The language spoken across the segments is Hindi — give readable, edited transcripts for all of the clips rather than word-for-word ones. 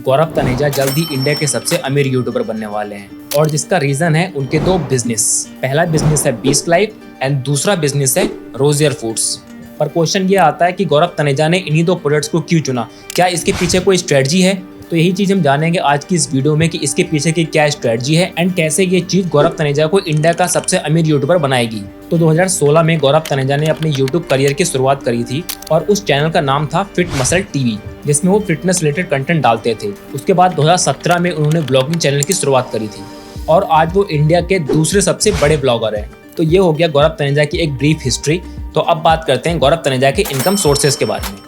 गौरव तनेजा जल्द ही इंडिया के सबसे अमीर यूट्यूबर बनने वाले हैं और जिसका रीजन है उनके दो बिजनेस। पहला बिजनेस है बीस्ट लाइफ एंड दूसरा बिजनेस है रोजियर फूड्स। पर क्वेश्चन ये आता है कि गौरव तनेजा ने इन्हीं दो प्रोडक्ट्स को क्यों चुना, क्या इसके पीछे कोई स्ट्रेटजी है? तो यही चीज़ हम जानेंगे आज की इस वीडियो में कि इसके पीछे की क्या स्ट्रेटजी है एंड कैसे ये चीज़ गौरव तनेजा को इंडिया का सबसे अमीर यूट्यूबर बनाएगी। तो 2016 में गौरव तनेजा ने अपने यूट्यूब करियर की शुरुआत करी थी और उस चैनल का नाम था फिट मसल टीवी, जिसमें वो फिटनेस रिलेटेड कंटेंट डालते थे। उसके बाद 2017 में उन्होंने ब्लॉगिंग चैनल की शुरुआत करी थी और आज वो इंडिया के दूसरे सबसे बड़े ब्लॉगर हैं। तो ये हो गया गौरव तनेजा की एक ब्रीफ हिस्ट्री। तो अब बात करते हैं गौरव तनेजा के इनकम सोर्सेज के बारे में।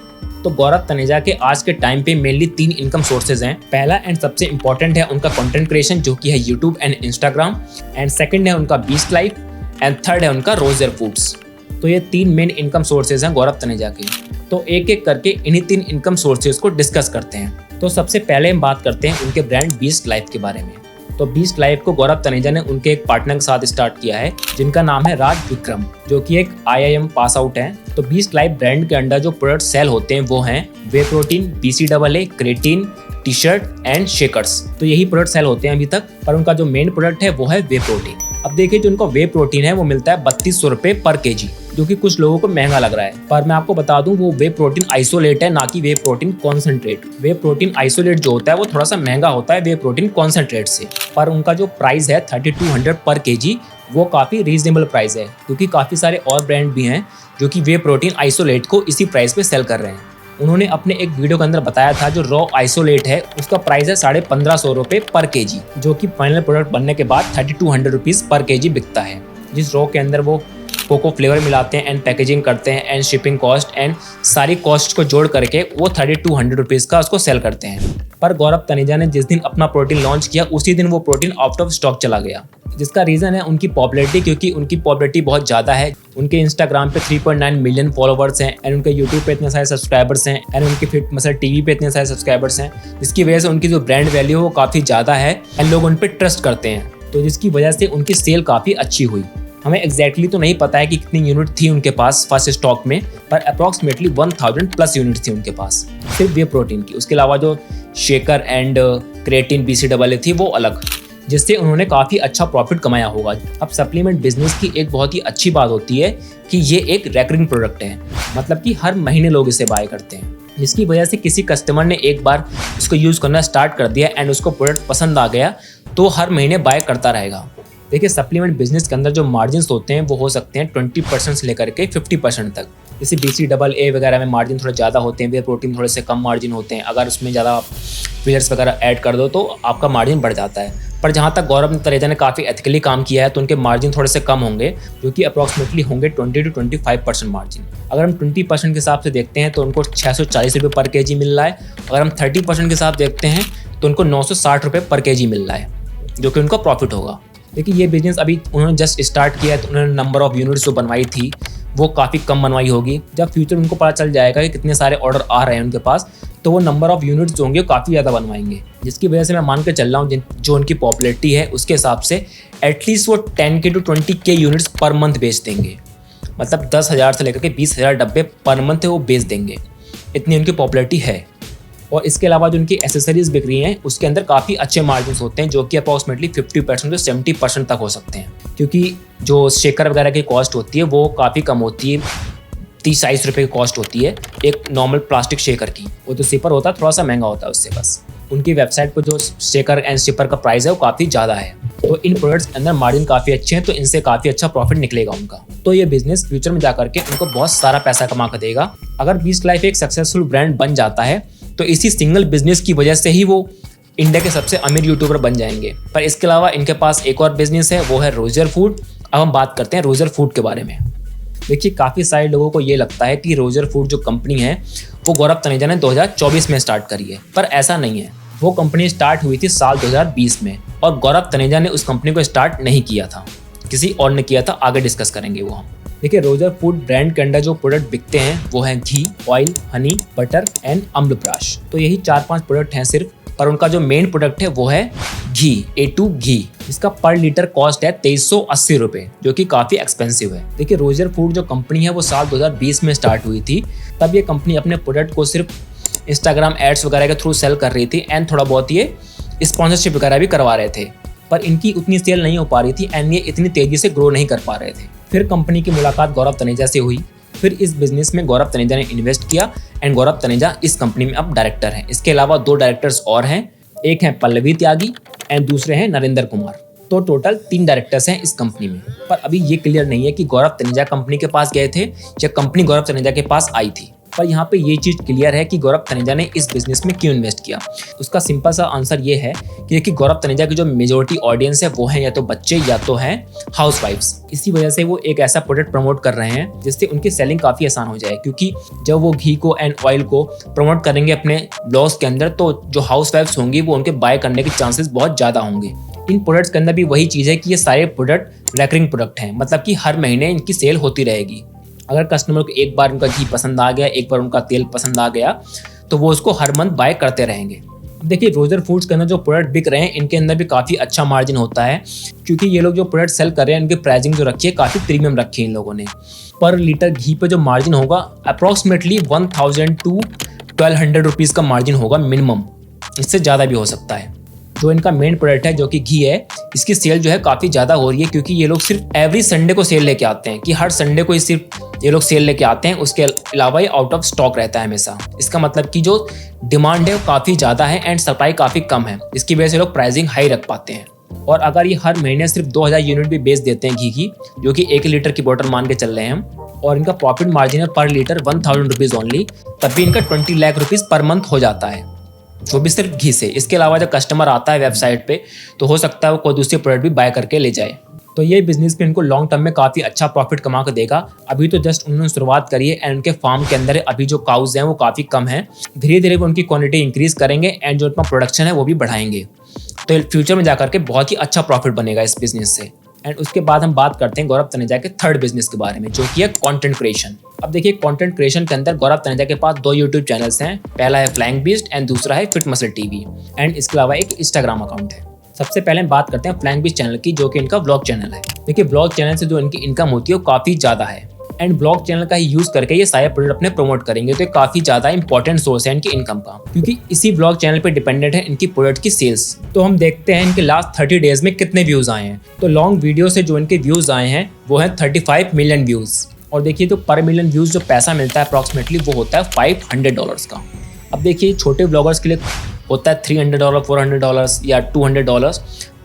तो गौरव तनेजा के आज के टाइम पे मेनली 3 इनकम सोर्सेज हैं। पहला एंड सबसे इंपॉर्टेंट है उनका कंटेंट क्रिएशन, जो कि है YouTube and Instagram, and second है उनका बीस्ट लाइफ एंड थर्ड है उनका रोजियर फूड्स। तो ये 3 मेन इनकम सोर्सेज हैं गौरव तनेजा के। तो एक एक करके इन्हीं 3 इनकम सोर्सेज को डिस्कस करते हैं। तो सबसे पहले हम बात करते हैं उनके ब्रांड बीस्ट लाइफ के बारे में। तो बीस्ट लाइफ को गौरव तनेजा ने उनके एक पार्टनर के साथ स्टार्ट किया है जिनका नाम है राज विक्रम, जो कि एक IIM पास आउट है। तो बीस्ट लाइफ ब्रांड के अंडर जो प्रोडक्ट सेल होते हैं वो हैं whey protein, BCAA, creatine, T shirt and shakers. तो यही प्रोडक्ट सेल होते हैं अभी तक, पर उनका जो मेन प्रोडक्ट है वो है वे प्रोटीन। अब देखिए जो उनका वे प्रोटीन है वो मिलता है 3200 रुपये पर kg, जो कि कुछ लोगों को महंगा लग रहा है। पर मैं आपको बता दूं वो वे प्रोटीन आइसोलेट है, ना कि वे प्रोटीन कॉन्सेंट्रेट। वे प्रोटीन आइसोलेट जो होता है वो थोड़ा सा महंगा होता है वे प्रोटीन कॉन्सेंट्रेट से। पर उनका जो प्राइस है 3200 पर kg वो काफ़ी रीजनेबल प्राइस है, क्योंकि काफ़ी सारे और ब्रांड भी हैं जो कि वे प्रोटीन आइसोलेट को इसी प्राइस पे सेल कर रहे हैं। उन्होंने अपने एक वीडियो के अंदर बताया था जो रॉ आइसोलेट है उसका प्राइस है 1550 रुपये पर kg, जो कि फाइनल प्रोडक्ट बनने के बाद 3200 रुपीज़ पर kg बिकता है। जिस रॉ के अंदर वो कोको फ्लेवर मिलाते हैं एंड पैकेजिंग करते हैं एंड शिपिंग कॉस्ट एंड सारी कॉस्ट को जोड़ करके वो 3200 रुपीज़ का उसको सेल करते हैं। पर गौरव तनेजा ने जिस दिन अपना प्रोटीन लॉन्च किया उसी दिन वो प्रोटीन आउट ऑफ स्टॉक चला गया, जिसका रीज़न है उनकी पॉपुलैरिटी, क्योंकि उनकी पॉपुलैरिटी बहुत ज़्यादा है। उनके इंस्टाग्राम पे 3.9 मिलियन फॉलोवर्स हैं एंड उनके यूट्यूब पे इतने सारे सब्सक्राइबर्स हैं एंड उनके फिट मसल टीवी पे इतने सारे सब्सक्राइबर्स हैं, जिसकी वजह से उनकी जो ब्रांड वैल्यू है वो काफ़ी ज़्यादा है एंड लोग उन पर ट्रस्ट करते हैं। तो जिसकी वजह से उनकी सेल काफ़ी अच्छी हुई। हमें एग्जैक्टली तो नहीं पता है कि कितनी यूनिट थी उनके पास फर्स्ट स्टॉक में, पर अप्रॉक्सीमेटली 1000+ यूनिट थी उनके पास सिर्फ वे प्रोटीन की। उसके अलावा जो शेकर एंड क्रेटीन BCAA थी वो अलग, जिससे उन्होंने काफ़ी अच्छा प्रॉफिट कमाया होगा। अब सप्लीमेंट बिजनेस की एक बहुत ही अच्छी बात होती है कि ये एक रेकरिंग प्रोडक्ट है, मतलब कि हर महीने लोग इसे बाय करते हैं, जिसकी वजह से किसी कस्टमर ने एक बार इसको यूज़ करना स्टार्ट कर दिया एंड उसको प्रोडक्ट पसंद आ गया तो हर महीने बाय करता रहेगा। देखिए सप्लीमेंट बिजनेस के अंदर जो मार्जिन होते हैं वो हो सकते हैं 20% से लेकर के 50% तक। जैसे BCAA वगैरह में मार्जिन थोड़े ज़्यादा होते हैं, वे प्रोटीन थोड़े से कम मार्जिन होते हैं। अगर उसमें ज़्यादा फिलर्स वगैरह ऐड कर दो तो आपका मार्जिन बढ़ जाता है। पर जहाँ तक गौरव तनेजा ने काफ़ी एथिकली काम किया है तो उनके मार्जिन थोड़े से कम होंगे, जो कि अप्रॉक्सीमेटली होंगे 20 to 25% मार्जिन। अगर हम 20% के हिसाब से देखते हैं तो उनको 640 रुपये पर kg मिल रहा है। अगर हम 30% के हिसाब देखते हैं तो उनको 960 रुपये पर kg मिल रहा है, जो कि उनका प्रॉफिट होगा। देखिए ये बिजनेस अभी उन्होंने जस्ट स्टार्ट किया है तो उन्होंने नंबर ऑफ़ यूनिट्स जो बनवाई थी वो काफ़ी कम बनवाई होगी। जब फ्यूचर उनको पता चल जाएगा कि कितने सारे ऑर्डर आ रहे हैं उनके पास, तो वो नंबर ऑफ़ यूनिट्स जो होंगे काफ़ी ज़्यादा बनवाएंगे, जिसकी वजह से मैं मान के चल रहा हूँ जो उनकी पॉपुलैरिटी है उसके हिसाब से एटलीस्ट वो 10K to 20K units per month बेच देंगे। मतलब 10,000 से लेकर के 20,000 डब्बे पर मंथ वो बेच देंगे, इतनी उनकी पॉपुलैरिटी है। और इसके अलावा जो उनकी एसेसरीज बिक रही हैं उसके अंदर काफ़ी अच्छे मार्जिन होते हैं, जो कि अप्रॉक्सीमेटली 50% से 70% तक हो सकते हैं, क्योंकि जो शेकर वगैरह की कॉस्ट होती है वो काफ़ी कम होती है। 30-40 रुपये की कॉस्ट होती है एक नॉर्मल प्लास्टिक शेकर की। वो जो सिपर होता है थोड़ा सा महंगा होता है उससे बस। उनकी वेबसाइट पर जो शेकर एंड सिपर का प्राइस है वो काफ़ी ज़्यादा है। तो इन प्रोडक्ट्स के अंदर मार्जिन काफ़ी अच्छे हैं, तो इनसे काफ़ी अच्छा प्रॉफिट निकलेगा उनका। तो ये बिजनेस फ्यूचर में जाकर के उनको बहुत सारा पैसा कमा कर देगा। अगर बीस्ट लाइफ एक सक्सेसफुल ब्रांड बन जाता है तो इसी सिंगल बिजनेस की वजह से ही वो इंडिया के सबसे अमीर यूट्यूबर बन जाएंगे। पर इसके अलावा इनके पास एक और बिजनेस है, वो है रोजियर फूड। अब हम बात करते हैं रोजियर फूड के बारे में। देखिए काफ़ी सारे लोगों को ये लगता है कि रोजियर फूड जो कंपनी है वो गौरव तनेजा ने 2024 में स्टार्ट करी है, पर ऐसा नहीं है। वो कंपनी स्टार्ट हुई थी साल 2020 में और गौरव तनेजा ने उस कंपनी को स्टार्ट नहीं किया था, किसी और ने किया था। आगे डिस्कस करेंगे वो हम। देखिए रोजियर फूड ब्रांड के अंदर जो प्रोडक्ट बिकते हैं वो हैं घी, ऑयल, हनी, बटर एंड अम्लप्राश। तो यही 4-5 प्रोडक्ट हैं सिर्फ, पर उनका जो मेन प्रोडक्ट है वो है घी, A2 घी, जिसका पर लीटर कॉस्ट है 2380 रुपये, जो कि काफ़ी एक्सपेंसिव है। देखिए रोजियर फूड जो कंपनी है वो साल 2020 में स्टार्ट हुई थी। तब ये कंपनी अपने प्रोडक्ट को सिर्फ इंस्टाग्राम एड्स वगैरह के थ्रू सेल कर रही थी एंड थोड़ा बहुत ये स्पॉन्सरशिप वगैरह भी करवा रहे थे, पर इनकी उतनी सेल नहीं हो पा रही थी एंड ये इतनी तेजी से ग्रो नहीं कर पा रहे थे। फिर कंपनी की मुलाकात गौरव तनेजा से हुई। फिर इस बिजनेस में गौरव तनेजा ने इन्वेस्ट किया एंड गौरव तनेजा इस कंपनी में अब डायरेक्टर हैं। इसके अलावा 2 डायरेक्टर्स और हैं, एक हैं पल्लवी त्यागी एंड दूसरे हैं नरेंद्र कुमार। तो टोटल 3 डायरेक्टर्स हैं इस कंपनी में। पर अभी ये क्लियर नहीं है कि गौरव तनेजा कंपनी के पास गए थे या कंपनी गौरव तनेजा के पास आई थी। पर यहाँ पे ये चीज़ क्लियर है कि गौरव तनेजा ने इस बिजनेस में क्यों इन्वेस्ट किया। उसका सिंपल सा आंसर ये है कि गौरव तनेजा की जो मेजोरिटी ऑडियंस है वो है या तो बच्चे या तो हैं हाउसवाइफ्स। इसी वजह से वो एक ऐसा प्रोडक्ट प्रमोट कर रहे हैं जिससे उनकी सेलिंग काफ़ी आसान हो जाए, क्योंकि जब वो घी को एंड ऑयल को प्रमोट करेंगे अपने ब्लॉग्स के अंदर तो जो हाउसवाइफ्स होंगी वो उनके बाय करने के चांसेस बहुत ज़्यादा होंगे। इन प्रोडक्ट्स के अंदर भी वही चीज़ है कि ये सारे प्रोडक्ट रेकरिंग प्रोडक्ट हैं, मतलब कि हर महीने इनकी सेल होती रहेगी। अगर कस्टमर को एक बार उनका घी पसंद आ गया, एक बार उनका तेल पसंद आ गया, तो वो उसको हर मंथ बाय करते रहेंगे। अब देखिए रोजर फूड्स के अंदर जो प्रोडक्ट बिक रहे हैं इनके अंदर भी काफ़ी अच्छा मार्जिन होता है, क्योंकि ये लोग जो प्रोडक्ट सेल कर रहे हैं इनकी प्राइसिंग जो रखी है काफ़ी प्रीमियम रखी है इन लोगों ने। पर लीटर घी पे जो मार्जिन होगा अप्रॉक्सीमेटली 1000 to 1200 रुपीज़ का मार्जिन होगा मिनिमम, इससे ज़्यादा भी हो सकता है। जो इनका मेन प्रोडक्ट है जो कि घी है, इसकी सेल जो है काफ़ी ज़्यादा हो रही है, क्योंकि ये लोग सिर्फ एवरी संडे को सेल लेके आते हैं कि हर संडे को ही सिर्फ ये लोग सेल लेके आते हैं। उसके अलावा ये आउट ऑफ स्टॉक रहता है हमेशा। इसका मतलब कि जो डिमांड है वो काफ़ी ज़्यादा है एंड सप्लाई काफ़ी कम है, इसकी वजह से लोग प्राइसिंग हाई रख पाते हैं। और अगर ये हर महीने सिर्फ 2000 यूनिट भी बेच देते हैं घी की, जो कि 1 लीटर की बोतल मान के चल रहे हैं हम, और इनका प्रॉफिट मार्जिन है पर लीटर 1000 रुपीज़ ओनली, तब भी इनका 20 लाख रुपीज़ पर मंथ हो जाता है, वो भी सिर्फ घी से। इसके अलावा जब कस्टमर आता है वेबसाइट पे तो हो सकता है वो कोई दूसरी प्रोडक्ट भी बाय करके ले जाए। तो ये बिजनेस में इनको लॉन्ग टर्म में काफ़ी अच्छा प्रॉफिट कमा कर देगा। अभी तो जस्ट उन्होंने शुरुआत करी है एंड उनके फार्म के अंदर अभी जो काउज हैं वो काफ़ी कम है। धीरे धीरे वो उनकी क्वांटिटी इंक्रीज करेंगे एंड जो उनका प्रोडक्शन है वो भी बढ़ाएंगे, तो फ्यूचर में जाकर के बहुत ही अच्छा प्रॉफिट बनेगा इस बिजनेस से। एंड उसके बाद हम बात करते हैं गौरव तनेजा के थर्ड बिजनेस के बारे में, जो कि है कंटेंट क्रिएशन। अब देखिए कंटेंट क्रिएशन के अंदर गौरव तनेजा के पास 2 यूट्यूब चैनल्स हैं। पहला है फ्लाइंग बीस्ट एंड दूसरा है फिट मसल टीवी, एंड इसके अलावा एक इंस्टाग्राम अकाउंट है। सबसे पहले हम बात करते हैं फ्लाइंग बीस्ट चैनल की, जो कि इनका व्लॉग चैनल है। देखिए व्लॉग चैनल से जो इनकी इनकम होती है वो काफ़ी ज़्यादा है एंड ब्लॉग चैनल का ही यूज करके ये सारे प्रोडक्ट अपने प्रमोट करेंगे, तो ये काफ़ी ज़्यादा इंपॉर्टेंट सोर्स है इनकी इनकम का, क्योंकि इसी ब्लॉग चैनल पे डिपेंडेंट है इनकी प्रोडक्ट की सेल्स। तो हम देखते हैं इनके लास्ट 30 डेज में कितने व्यूज़ आए हैं। तो लॉन्ग वीडियो से जो इनके व्यूज़ आए हैं वो है 35 मिलियन व्यूज़। और देखिए तो पर मिलियन व्यूज़ जो पैसा मिलता है अप्रॉक्सीमेटली वो होता है $500 का। अब देखिए छोटे ब्लॉगर्स के लिए होता है $300, $400 या $200,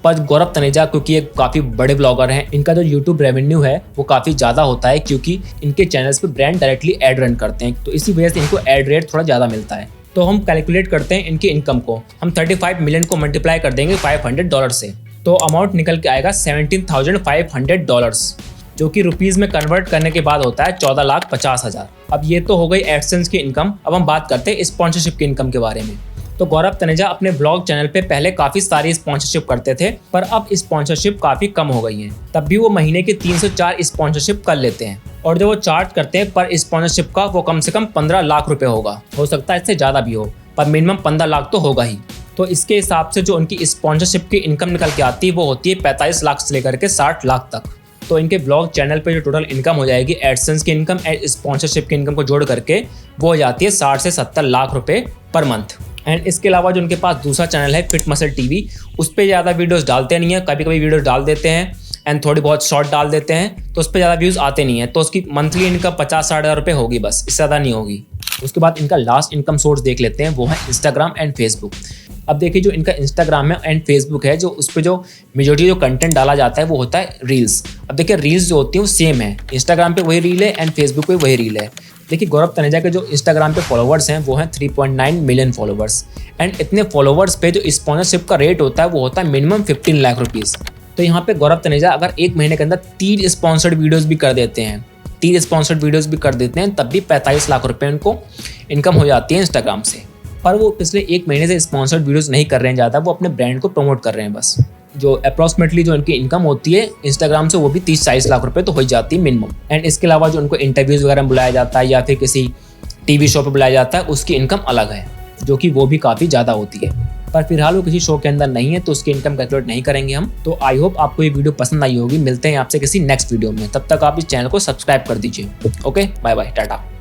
पर गौरव तनेजा क्योंकि ये काफ़ी बड़े ब्लॉगर हैं, इनका जो यूट्यूब रेवेन्यू है वो काफ़ी ज़्यादा होता है, क्योंकि इनके चैनल्स पे ब्रांड डायरेक्टली ऐड रन करते हैं, तो इसी वजह से इनको ऐड रेट थोड़ा ज़्यादा मिलता है। तो हम कैलकुलेट करते हैं इनकी इनकम को, हम 35 मिलियन को मल्टीप्लाई कर देंगे $500 से, तो अमाउंट निकल के आएगा $17,500, जो कि रुपीज़ में कन्वर्ट करने के बाद होता है 14,50,000। अब ये तो हो गई एडसेंस की इनकम। अब हम बात करते हैं स्पॉन्सरशिप की इनकम के बारे में। तो गौरव तनेजा अपने ब्लॉग चैनल पे पहले काफ़ी सारी स्पॉन्सरशिप करते थे, पर अब स्पॉन्सरशिप काफ़ी कम हो गई है। तब भी वो महीने के 3 से 4 स्पॉन्सरशिप कर लेते हैं, और जो वो चार्ज करते हैं पर स्पॉन्सरशिप का वो कम से कम 15 लाख रुपए होगा। हो सकता है इससे ज़्यादा भी हो, पर मिनिमम 15 लाख तो होगा ही। तो इसके हिसाब से जो उनकी स्पॉन्सरशिप की इनकम निकल के आती है वो होती है 45 लाख से लेकर के 60 लाख तक। तो इनके ब्लॉग चैनल पे जो टोटल इनकम हो जाएगी एडसेंस की इनकम एंड स्पॉन्सरशिप की इनकम को जोड़ करके वो हो जाती है 60 से 70 लाख रुपए पर मंथ। एंड इसके अलावा जो उनके पास दूसरा चैनल है फिट मसल टीवी, उस पर ज़्यादा वीडियोस डालते नहीं हैं, कभी कभी वीडियोस डाल देते हैं एंड थोड़ी बहुत शॉर्ट डाल देते हैं, तो उस पर ज़्यादा व्यूज़ आते नहीं हैं। तो उसकी मंथली इनकम 50-60 हज़ार रुपये होगी, बस इससे ज़्यादा नहीं होगी। उसके बाद इनका लास्ट इनकम सोर्स देख लेते हैं, वो है इंस्टाग्राम एंड फेसबुक। अब देखिए जो इनका इंस्टाग्राम है एंड फेसबुक है, जो उस पर जो मेजोरिटी जो कंटेंट डाला जाता है वो होता है रील्स। अब देखिए रील्स जो होती हैं वो सेम है, इंस्टाग्राम पे वही रील है एंड फेसबुक पे वही रील है। देखिए गौरव तनेजा के जो इंस्टाग्राम पे फॉलोवर्स हैं वो हैं 3.9 मिलियन फॉलोवर्स, एंड इतने फॉलोवर्स पे जो स्पॉन्सरशिप का रेट होता है वो होता है मिनिमम 15 लाख रुपीज़। तो यहाँ पे गौरव तनेजा अगर एक महीने के अंदर 3 स्पॉन्सर्ड वीडियोज़ भी कर देते हैं, 3 स्पॉन्सर्ड वीडियोज़ भी कर देते हैं, तब भी 45 लाख रुपये उनको इनकम हो जाती है इंस्टाग्राम से। पर वो पिछले 1 महीने से स्पॉन्सर्ड वीडियोज़ नहीं कर रहे हैं ज़्यादा, वो अपने ब्रांड को प्रमोट कर रहे हैं बस। जो अप्रॉक्सीमेटली जो इनकी इनकम होती है इंस्टाग्राम से वो भी 30-40 लाख रुपए तो हो जाती है मिनिमम। एंड इसके अलावा जो उनको इंटरव्यूज़ वगैरह में बुलाया जाता है या फिर किसी टीवी शो पे बुलाया जाता है, उसकी इनकम अलग है, जो कि वो भी काफ़ी ज़्यादा होती है। पर फिलहाल वो किसी शो के अंदर नहीं है, तो उसकी इनकम कैलकुलेट नहीं करेंगे हम। तो आई होप आपको ये वीडियो पसंद आई होगी। मिलते हैं आपसे किसी नेक्स्ट वीडियो में, तब तक आप इस चैनल को सब्सक्राइब कर दीजिए। Okay, bye bye, Tata.